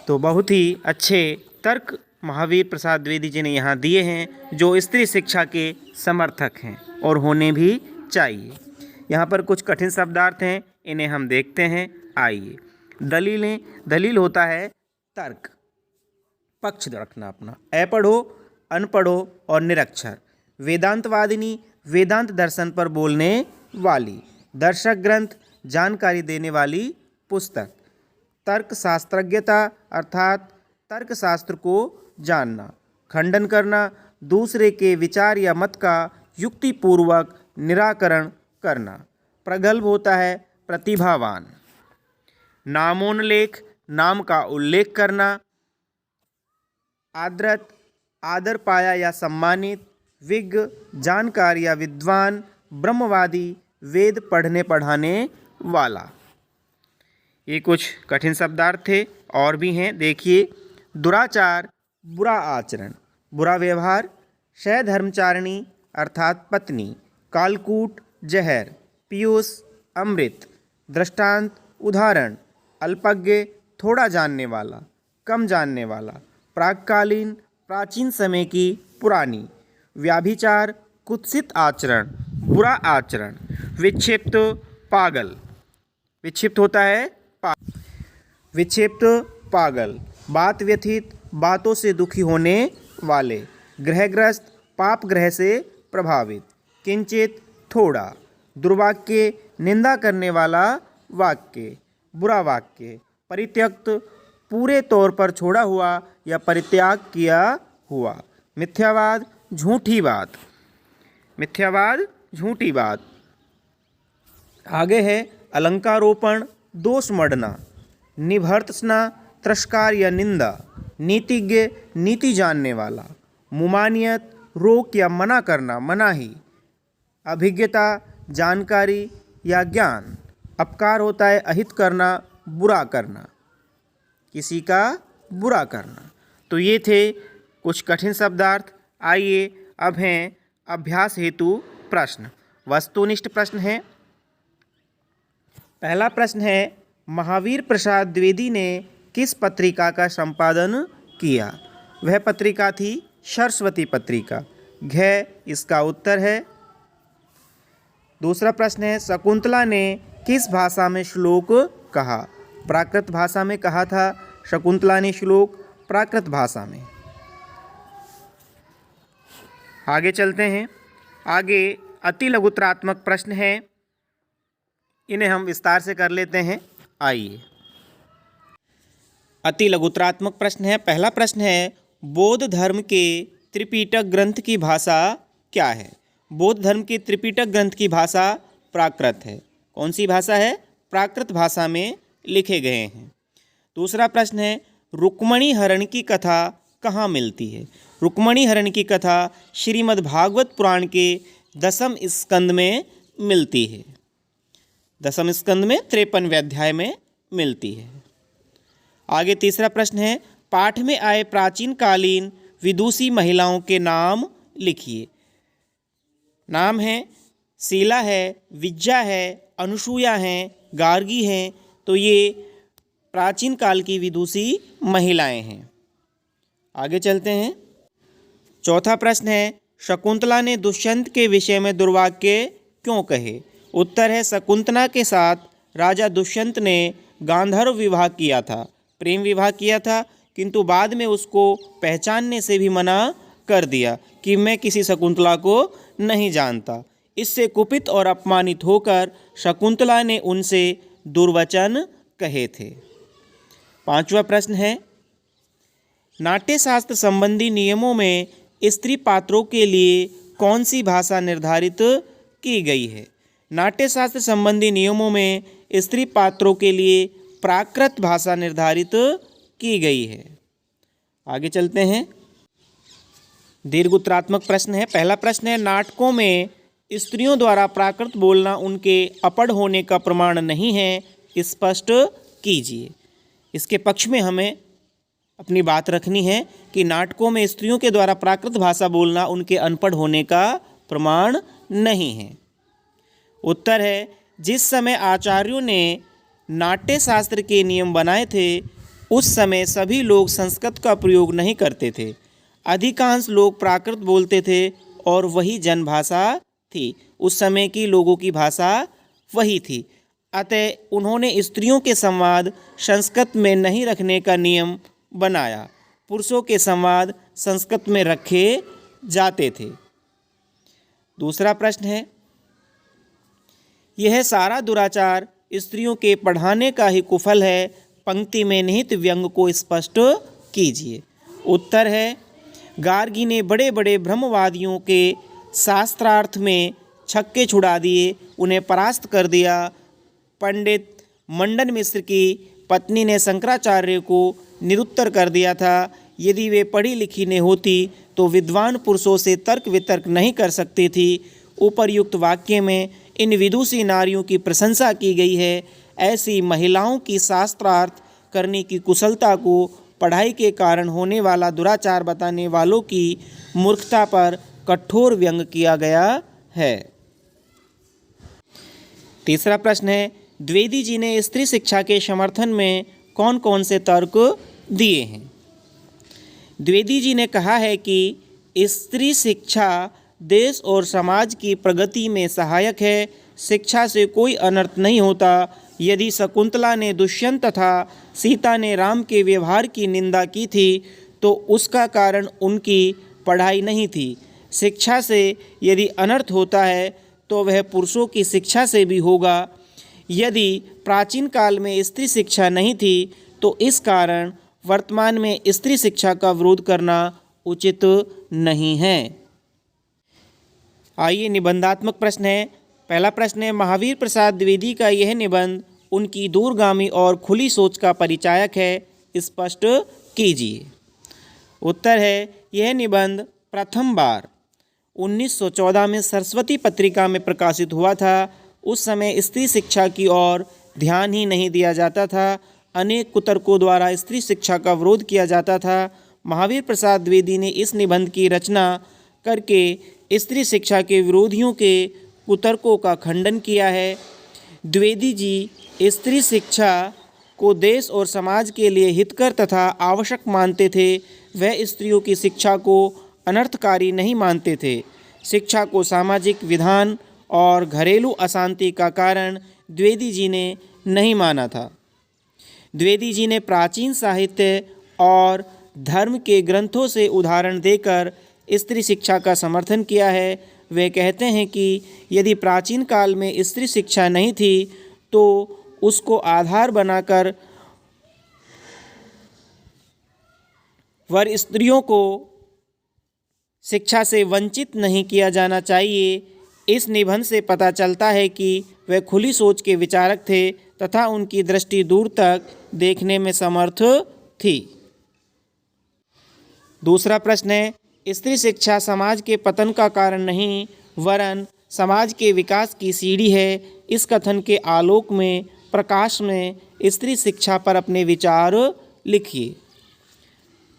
तो बहुत ही अच्छे तर्क महावीर प्रसाद द्विवेदी जी ने यहाँ दिए हैं, जो स्त्री शिक्षा के समर्थक हैं और होने भी चाहिए। यहाँ पर कुछ कठिन शब्दार्थ हैं, इन्हें हम देखते हैं। आइए, दलीलें। दलील होता है तर्क, पक्ष रखना अपना। अपढ़ो, अनपढ़ो और निरक्षर। वेदांतवादिनी, वेदांत दर्शन पर बोलने वाली। दर्शक ग्रंथ, जानकारी देने वाली पुस्तक। तर्क शास्त्रज्ञता अर्थात तर्कशास्त्र को जानना। खंडन करना, दूसरे के विचार या मत का युक्तिपूर्वक निराकरण करना। प्रगल्भ होता है प्रतिभावान। नामोल्लेख, नाम का उल्लेख करना। आदृत, आदर पाया या सम्मानित। विज्ञ, जानकार या विद्वान। ब्रह्मवादी, वेद पढ़ने पढ़ाने वाला। ये कुछ कठिन शब्दार्थ थे, और भी हैं, देखिए। दुराचार, बुरा आचरण, बुरा व्यवहार। सहधर्मचारिणी अर्थात पत्नी। कालकूट, जहर। पीयूष, अमृत। दृष्टांत, उदाहरण। अल्पज्ञ, थोड़ा जानने वाला, कम जानने वाला। प्राककालीन, प्राचीन समय की, पुरानी। व्याभिचार, कुत्सित आचरण, बुरा आचरण। विक्षिप्त, पागल। विक्षिप्त होता है विक्षिप्त, पागल। बात व्यथित, बातों से दुखी होने वाले। ग्रहग्रस्त, पाप ग्रह से प्रभावित। किंचित, थोड़ा। दुर्वाक्य, निंदा करने वाला वाक्य, बुरा वाक्य। परित्यक्त, पूरे तौर पर छोड़ा हुआ या परित्याग किया हुआ। मिथ्यावाद, झूठी बात। मिथ्यावाद, झूठी बात। आगे है अलंकारोपण, दोष मढ़ना। निभर्त्सना, तिरस्कार या निंदा। नीतिज्ञ, नीति जानने वाला। मुमानियत, रोक या मना करना, मनाही। अभिज्ञता, जानकारी या ज्ञान। अपकार होता है अहित करना, बुरा करना, किसी का बुरा करना। तो ये थे कुछ कठिन शब्दार्थ। आइए अब हैं अभ्यास हेतु प्रश्न। वस्तुनिष्ठ प्रश्न है। पहला प्रश्न है, महावीर प्रसाद द्विवेदी ने किस पत्रिका का संपादन किया? वह पत्रिका थी सरस्वती पत्रिका। घ इसका उत्तर है। दूसरा प्रश्न है, शकुंतला ने किस भाषा में श्लोक कहा? प्राकृत भाषा में कहा था शकुंतला ने श्लोक, प्राकृत भाषा में। आगे चलते हैं। आगे अति लघुत्रात्मक प्रश्न है, इन्हें हम विस्तार से कर लेते हैं। आइए, अति लघुत्रात्मक प्रश्न है। पहला प्रश्न है, बौद्ध धर्म के त्रिपिटक ग्रंथ की भाषा क्या है? बौद्ध धर्म के त्रिपिटक ग्रंथ की भाषा प्राकृत है। कौन सी भाषा है? प्राकृत भाषा में लिखे गए हैं। दूसरा प्रश्न है, रुक्मणी हरण की कथा कहाँ मिलती है? रुक्मणी हरण की कथा श्रीमद् भागवत पुराण के 10वें स्कंद में मिलती है। 10वें स्कंद में 53वें अध्याय में मिलती है। आगे तीसरा प्रश्न है, पाठ में आए प्राचीन कालीन विदुषी महिलाओं के नाम लिखिए। नाम है, शीला है, विज्जा है, अनुसूया हैं, गार्गी हैं। तो ये प्राचीन काल की विदुषी महिलाएं हैं। आगे चलते हैं। चौथा प्रश्न है, शकुंतला ने दुष्यंत के विषय में दुर्वाक्य क्यों कहे? उत्तर है, शकुंतला के साथ राजा दुष्यंत ने गांधर्व विवाह किया था, प्रेम विवाह किया था, किंतु बाद में उसको पहचानने से भी मना कर दिया कि मैं किसी शकुंतला को नहीं जानता। इससे कुपित और अपमानित होकर शकुंतला ने उनसे दुर्वचन कहे थे। पांचवा प्रश्न है, नाट्यशास्त्र संबंधी नियमों में स्त्री पात्रों के लिए कौन सी भाषा निर्धारित की गई है? नाट्यशास्त्र संबंधी नियमों में स्त्री पात्रों के लिए प्राकृत भाषा निर्धारित की गई है। आगे चलते हैं। दीर्घ उत्तरात्मक प्रश्न है। पहला प्रश्न है, नाटकों में स्त्रियों द्वारा प्राकृत बोलना उनके अपढ़ होने का प्रमाण नहीं है, स्पष्ट कीजिए। इसके पक्ष में हमें अपनी बात रखनी है कि नाटकों में स्त्रियों के द्वारा प्राकृत भाषा बोलना उनके अनपढ़ होने का प्रमाण नहीं है। उत्तर है, जिस समय आचार्यों ने नाट्यशास्त्र के नियम बनाए थे उस समय सभी लोग संस्कृत का प्रयोग नहीं करते थे। अधिकांश लोग प्राकृत बोलते थे और वही जनभाषा थी। उस समय की लोगों की भाषा वही थी। अतः उन्होंने स्त्रियों के संवाद संस्कृत में नहीं रखने का नियम बनाया। पुरुषों के संवाद संस्कृत में रखे जाते थे। दूसरा प्रश्न है, यह सारा दुराचार स्त्रियों के पढ़ाने का ही कुफल है, पंक्ति में निहित व्यंग को स्पष्ट कीजिए। उत्तर है, गार्गी ने बड़े बड़े ब्रह्मवादियों के शास्त्रार्थ में छक्के छुड़ा दिए, उन्हें परास्त कर दिया। पंडित मंडन मिश्र की पत्नी ने शंकराचार्य को निरुत्तर कर दिया था। यदि वे पढ़ी लिखी न होती तो विद्वान पुरुषों से तर्क वितर्क नहीं कर सकती थी। उपर्युक्त वाक्य में इन विदुषी नारियों की प्रशंसा की गई है। ऐसी महिलाओं की शास्त्रार्थ करने की कुशलता को पढ़ाई के कारण होने वाला दुराचार बताने वालों की मूर्खता पर कठोर व्यंग किया गया है। तीसरा प्रश्न है, द्विवेदी जी ने स्त्री शिक्षा के समर्थन में कौन कौन से तर्क दिए हैं? द्विवेदी जी ने कहा है कि स्त्री शिक्षा देश और समाज की प्रगति में सहायक है। शिक्षा से कोई अनर्थ नहीं होता। यदि शकुंतला ने दुष्यंत तथा सीता ने राम के व्यवहार की निंदा की थी तो उसका कारण उनकी पढ़ाई नहीं थी। शिक्षा से यदि अनर्थ होता है तो वह पुरुषों की शिक्षा से भी होगा। यदि प्राचीन काल में स्त्री शिक्षा नहीं थी तो इस कारण वर्तमान में स्त्री शिक्षा का विरोध करना उचित नहीं है। आइए निबंधात्मक प्रश्न है। पहला प्रश्न है, महावीर प्रसाद द्विवेदी का यह निबंध उनकी दूरगामी और खुली सोच का परिचायक है, स्पष्ट कीजिए। उत्तर है, यह निबंध प्रथम बार 1914 में सरस्वती पत्रिका में प्रकाशित हुआ था। उस समय स्त्री शिक्षा की ओर ध्यान ही नहीं दिया जाता था। अनेक कुतर्कों द्वारा स्त्री शिक्षा का विरोध किया जाता था। महावीर प्रसाद द्विवेदी ने इस निबंध की रचना करके स्त्री शिक्षा के विरोधियों के कुतर्कों का खंडन किया है। द्विवेदी जी स्त्री शिक्षा को देश और समाज के लिए हितकर तथा आवश्यक मानते थे। वह स्त्रियों की शिक्षा को अनर्थकारी नहीं मानते थे। शिक्षा को सामाजिक विधान और घरेलू अशांति का कारण द्विवेदी जी ने नहीं माना था। द्विवेदी जी ने प्राचीन साहित्य और धर्म के ग्रंथों से उदाहरण देकर स्त्री शिक्षा का समर्थन किया है। वे कहते हैं कि यदि प्राचीन काल में स्त्री शिक्षा नहीं थी तो उसको आधार बनाकर वर स्त्रियों को शिक्षा से वंचित नहीं किया जाना चाहिए। इस निबंध से पता चलता है कि वे खुली सोच के विचारक थे तथा उनकी दृष्टि दूर तक देखने में समर्थ थी। दूसरा प्रश्न है, स्त्री शिक्षा समाज के पतन का कारण नहीं वरन समाज के विकास की सीढ़ी है। इस कथन के आलोक में प्रकाश में स्त्री शिक्षा पर अपने विचार लिखिए।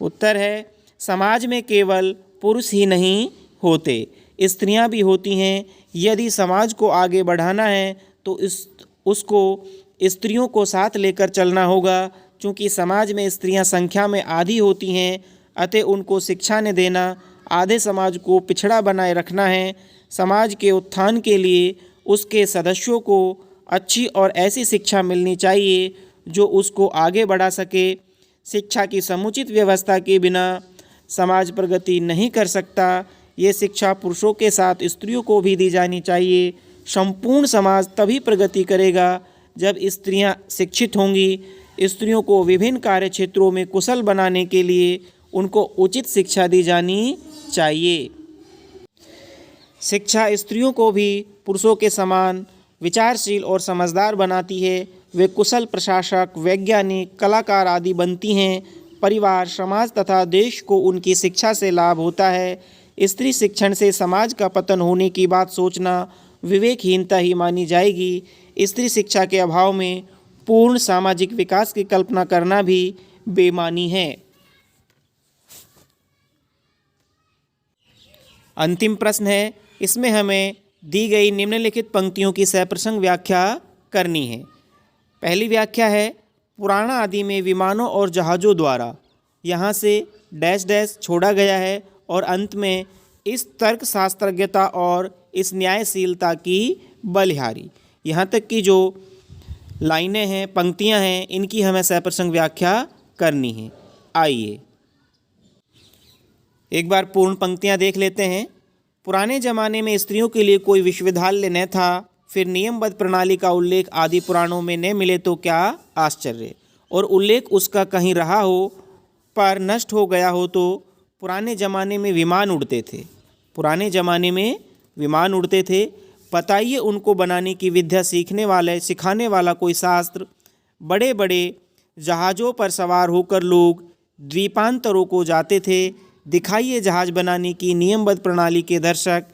उत्तर है, समाज में केवल पुरुष ही नहीं होते, स्त्रियां भी होती हैं। यदि समाज को आगे बढ़ाना है तो उसको स्त्रियों को साथ लेकर चलना होगा। चूँकि समाज में स्त्रियां संख्या में आधी होती हैं, अतः उनको शिक्षा न देना आधे समाज को पिछड़ा बनाए रखना है। समाज के उत्थान के लिए उसके सदस्यों को अच्छी और ऐसी शिक्षा मिलनी चाहिए जो उसको आगे बढ़ा सके। शिक्षा की समुचित व्यवस्था के बिना समाज प्रगति नहीं कर सकता। ये शिक्षा पुरुषों के साथ स्त्रियों को भी दी जानी चाहिए। संपूर्ण समाज तभी प्रगति करेगा जब स्त्रियां शिक्षित होंगी। स्त्रियों को विभिन्न कार्य क्षेत्रों में कुशल बनाने के लिए उनको उचित शिक्षा दी जानी चाहिए। शिक्षा स्त्रियों को भी पुरुषों के समान विचारशील और समझदार बनाती है। वे कुशल प्रशासक, वैज्ञानिक, कलाकार आदि बनती हैं। परिवार, समाज तथा देश को उनकी शिक्षा से लाभ होता है। स्त्री शिक्षण से समाज का पतन होने की बात सोचना विवेकहीनता ही मानी जाएगी। स्त्री शिक्षा के अभाव में पूर्ण सामाजिक विकास की कल्पना करना भी बेईमानी है। अंतिम प्रश्न है, इसमें हमें दी गई निम्नलिखित पंक्तियों की सप्रसंग व्याख्या करनी है। पहली व्याख्या है, पुराण आदि में विमानों और जहाज़ों द्वारा, यहाँ से डैश डैश छोड़ा गया है और अंत में इस तर्क शास्त्रज्ञता और इस न्यायशीलता की बलिहारी। यहाँ तक की जो लाइनें हैं, पंक्तियाँ हैं, इनकी हमें सप्रसंग व्याख्या करनी है। आइए एक बार पूर्ण पंक्तियाँ देख लेते हैं। पुराने ज़माने में स्त्रियों के लिए कोई विश्वविद्यालय न था, फिर नियमबद्ध प्रणाली का उल्लेख आदि पुराणों में न मिले तो क्या आश्चर्य, और उल्लेख उसका कहीं रहा हो पर नष्ट हो गया हो तो। पुराने ज़माने में विमान उड़ते थे, पुराने ज़माने में विमान उड़ते थे। बताइए उनको बनाने की विद्या सिखाने वाला कोई शास्त्र। बड़े बड़े जहाज़ों पर सवार होकर लोग द्वीपांतरों को जाते थे। दिखाइए जहाज़ बनाने की नियमबद्ध प्रणाली के दर्शक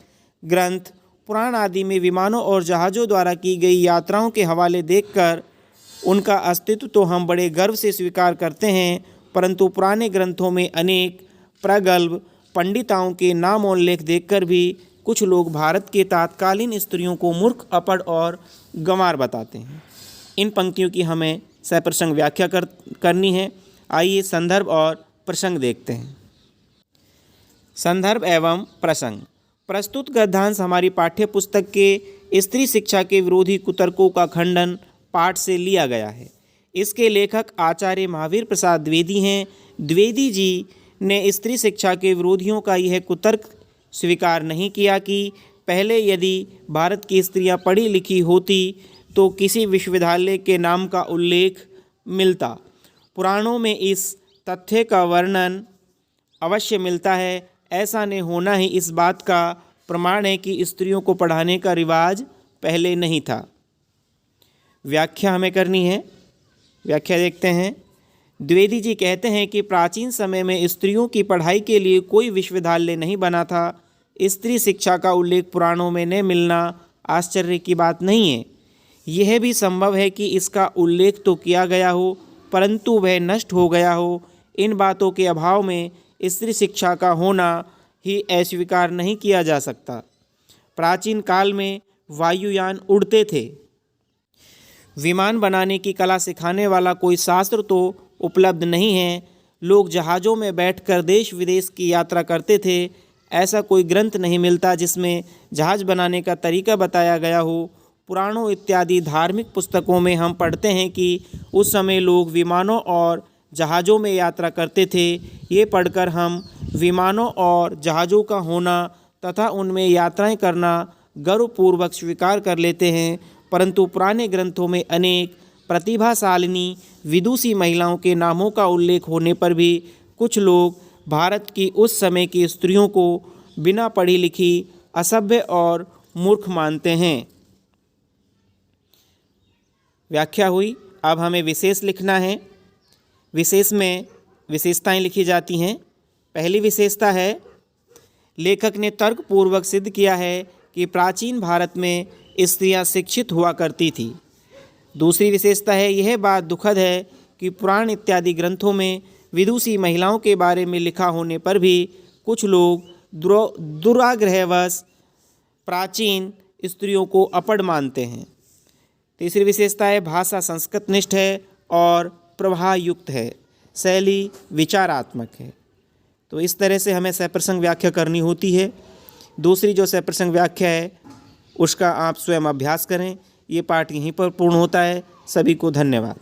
ग्रंथ। पुराण आदि में विमानों और जहाज़ों द्वारा की गई यात्राओं के हवाले देखकर उनका अस्तित्व तो हम बड़े गर्व से स्वीकार करते हैं, परंतु पुराने ग्रंथों में अनेक प्रगल्भ पंडिताओं के नाम और लेख देखकर भी कुछ लोग भारत के तत्कालीन स्त्रियों को मूर्ख, अपढ़ और गंवार बताते हैं। इन पंक्तियों की हमें सप्रसंग व्याख्या करनी है। आइए संदर्भ और प्रसंग देखते हैं। संदर्भ एवं प्रसंग। प्रस्तुत गद्यांश हमारी पाठ्य पुस्तक के स्त्री शिक्षा के विरोधी कुतर्कों का खंडन पाठ से लिया गया है। इसके लेखक आचार्य महावीर प्रसाद द्विवेदी हैं। द्विवेदी जी ने स्त्री शिक्षा के विरोधियों का यह कुतर्क स्वीकार नहीं किया कि पहले यदि भारत की स्त्रियां पढ़ी लिखी होती तो किसी विश्वविद्यालय के नाम का उल्लेख मिलता। पुराणों में इस तथ्य का वर्णन अवश्य मिलता है। ऐसा न होना ही इस बात का प्रमाण है कि स्त्रियों को पढ़ाने का रिवाज पहले नहीं था। व्याख्या हमें करनी है। व्याख्या देखते हैं। द्विवेदी जी कहते हैं कि प्राचीन समय में स्त्रियों की पढ़ाई के लिए कोई विश्वविद्यालय नहीं बना था। स्त्री शिक्षा का उल्लेख पुराणों में न मिलना आश्चर्य की बात नहीं है। यह भी संभव है कि इसका उल्लेख तो किया गया हो परंतु वह नष्ट हो गया हो। इन बातों के अभाव में स्त्री शिक्षा का होना ही अस्वीकार नहीं किया जा सकता। प्राचीन काल में वायुयान उड़ते थे। विमान बनाने की कला सिखाने वाला कोई शास्त्र तो उपलब्ध नहीं है। लोग जहाज़ों में बैठकर देश विदेश की यात्रा करते थे। ऐसा कोई ग्रंथ नहीं मिलता जिसमें जहाज़ बनाने का तरीका बताया गया हो। पुराणों इत्यादि धार्मिक पुस्तकों में हम पढ़ते हैं कि उस समय लोग विमानों और जहाज़ों में यात्रा करते थे। ये पढ़कर हम विमानों और जहाज़ों का होना तथा उनमें यात्राएं करना गर्वपूर्वक स्वीकार कर लेते हैं, परंतु पुराने ग्रंथों में अनेक प्रतिभाशालिनी विदुषी महिलाओं के नामों का उल्लेख होने पर भी कुछ लोग भारत की उस समय की स्त्रियों को बिना पढ़ी लिखी, असभ्य और मूर्ख मानते हैं। व्याख्या हुई। अब हमें विशेष लिखना है। विशेष में विशेषताएं लिखी जाती हैं। पहली विशेषता है, लेखक ने तर्कपूर्वक सिद्ध किया है कि प्राचीन भारत में स्त्रियां शिक्षित हुआ करती थी। दूसरी विशेषता है, यह बात दुखद है कि पुराण इत्यादि ग्रंथों में विदुषी महिलाओं के बारे में लिखा होने पर भी कुछ लोग दुराग्रहवश प्राचीन स्त्रियों को अपढ़ मानते हैं। तीसरी विशेषता है, भाषा संस्कृतनिष्ठ है और प्रवाहयुक्त है, शैली विचारात्मक है। तो इस तरह से हमें सप्रसंग व्याख्या करनी होती है। दूसरी जो सप्रसंग व्याख्या है उसका आप स्वयं अभ्यास करें। ये पाठ यहीं पर पूर्ण होता है। सभी को धन्यवाद।